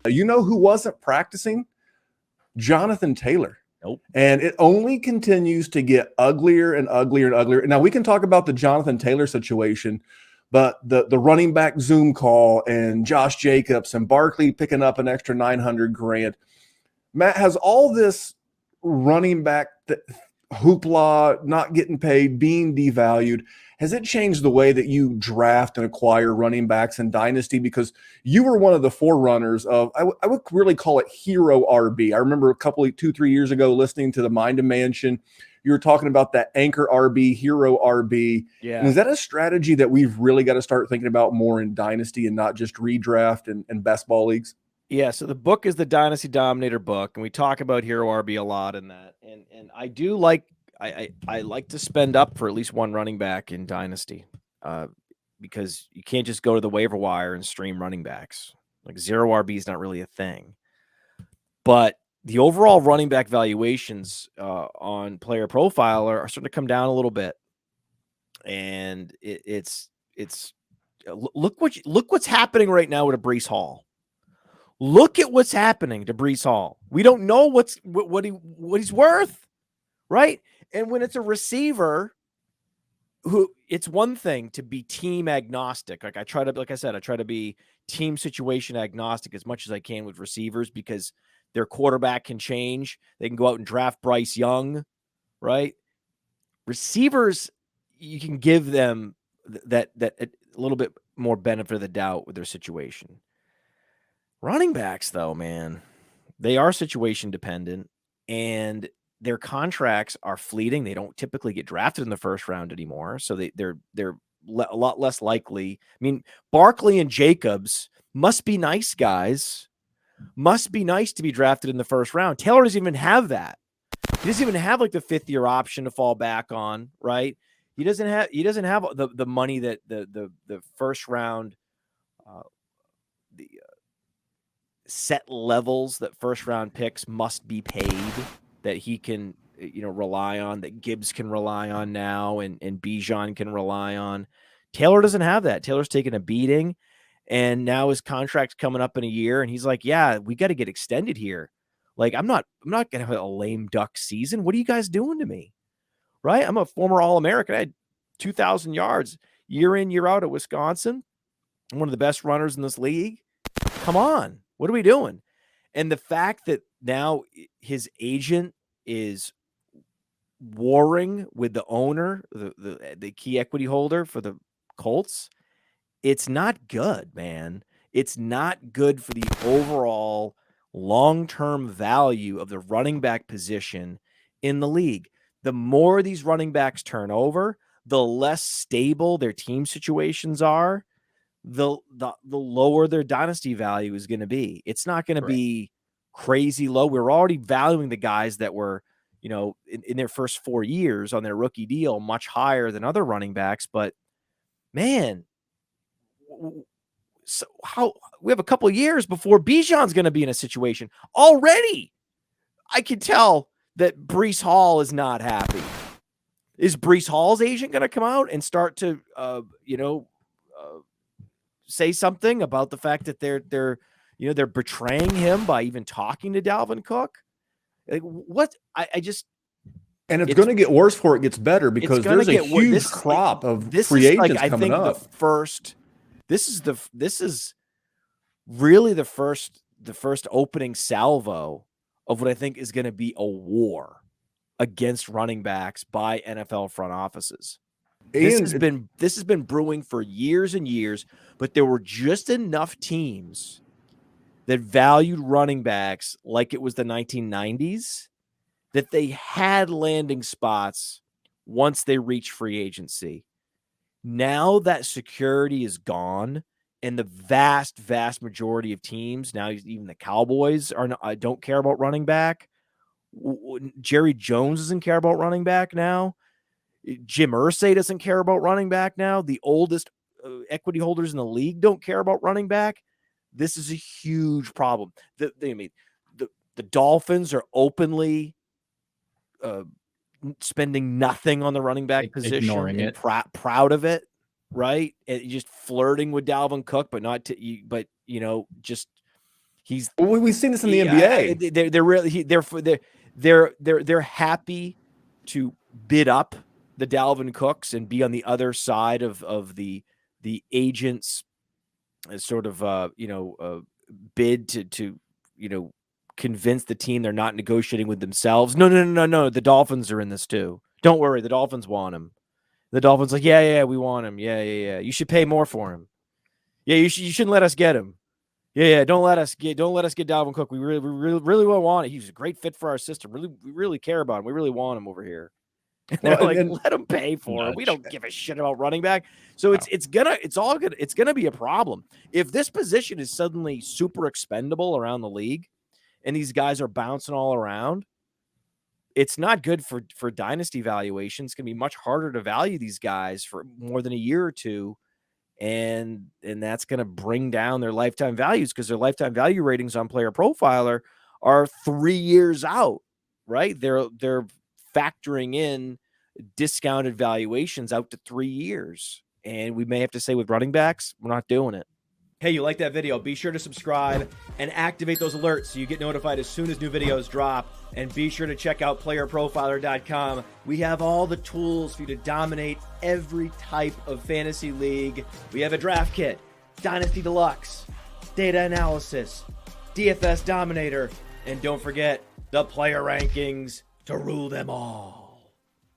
You know who wasn't practicing? Jonathan Taylor. Nope. And it only continues to get uglier and uglier and uglier. Now, we can talk about the Jonathan Taylor situation, but the running back Zoom call and Josh Jacobs and Barkley picking up an extra 900 grand. Matt, has all this running back hoopla, not getting paid, being devalued, has it changed the way that you draft and acquire running backs in Dynasty? Because you were one of the forerunners of, I would really call it hero RB. I remember a couple, 2-3 years ago, listening to the Mind of Mansion. You were talking about that anchor RB, hero RB. Yeah. And is that a strategy that we've really got to start thinking about more in Dynasty and not just redraft and best ball leagues? Yeah, so the book is the Dynasty Dominator book, and we talk about hero RB a lot in that. And I do like I like to spend up for at least one running back in Dynasty, because you can't just go to the waiver wire and stream running backs. Like zero RB is not really a thing. But the overall running back valuations on Player Profile are starting to come down a little bit, and it's look what's happening right now with a Breece Hall. Look at what's happening to Breece Hall. We don't know what he's worth, right? And when it's a receiver, who it's one thing to be team agnostic. Like I try to be team situation agnostic as much as I can with receivers because their quarterback can change. They can go out and draft Bryce Young, right? Receivers, you can give them that a little bit more benefit of the doubt with their situation. Running backs, though, man, they are situation dependent, and their contracts are fleeting. They don't typically get drafted in the first round anymore, so they're a lot less likely. I mean, Barkley and Jacobs must be nice guys. Must be nice to be drafted in the first round. Taylor doesn't even have that. He doesn't even have like the 5th-year option to fall back on, right? He doesn't have the money that the first round set levels that first round picks must be paid that he can rely on, that Gibbs can rely on now, and Bijan can rely on. Taylor doesn't have that. Taylor's taking a beating, and now his contract's coming up in a year, and he's like, yeah, we got to get extended here. Like, I'm not gonna have a lame duck season. What are you guys doing to me? Right? I'm a former All-American. I had 2,000 yards year in, year out at Wisconsin. I'm one of the best runners in this league. Come on. What are we doing? And the fact that now his agent is warring with the owner, the key equity holder for the Colts, it's not good, man. It's not good for the overall long-term value of the running back position in the league. The more these running backs turn over, the less stable their team situations are, the lower their dynasty value is going to be. It's not going to be crazy low. We're already valuing the guys that were, in their first 4 years on their rookie deal much higher than other running backs. But man, so how we have a couple of years before Bijan's going to be in a situation already. I can tell that Breece Hall is not happy. Is Breece Hall's agent going to come out and start to, say something about the fact that they're betraying him by even talking to Dalvin Cook? Like, what? And it's going to get worse before it gets better because there's a huge crop of free agents coming up. This is really the first opening salvo of what I think is going to be a war against running backs by NFL front offices. This has been brewing for years and years, but there were just enough teams that valued running backs like it was the 1990s that they had landing spots once they reached free agency. Now that security is gone, and the vast, vast majority of teams, now even the Cowboys, don't care about running back. Jerry Jones doesn't care about running back now. Jim Irsay doesn't care about running back now. The oldest equity holders in the league don't care about running back. This is a huge problem. The Dolphins are openly spending nothing on the running back position, ignoring and it, proud of it, right? And just flirting with Dalvin Cook, but just He's Well, we've seen this in the NBA. they're really they're happy to bid up the Dalvin Cooks and be on the other side of the agents sort of bid to convince the team they're not negotiating with themselves. No. The Dolphins are in this too. Don't worry, the Dolphins want him. The Dolphins like, yeah, we want him. Yeah. You should pay more for him. Yeah, you shouldn't let us get him. Yeah. Don't let us get Dalvin Cook. We really want it. He's a great fit for our system. We really care about him. We really want him over here. And they're let him pay for it. We don't give a shit about running back. So it's gonna be a problem if this position is suddenly super expendable around the league, and these guys are bouncing all around. It's not good for dynasty valuation. It's gonna be much harder to value these guys for more than a year or two. And that's going to bring down their lifetime values because their lifetime value ratings on Player Profiler are 3 years out, right? They're factoring in discounted valuations out to 3 years. And we may have to say with running backs, we're not doing it. Hey, you like that video? Be sure to subscribe and activate those alerts so you get notified as soon as new videos drop. And be sure to check out playerprofiler.com. We have all the tools for you to dominate every type of fantasy league. We have a draft kit, Dynasty Deluxe, data analysis, DFS Dominator, and don't forget the player rankings to rule them all.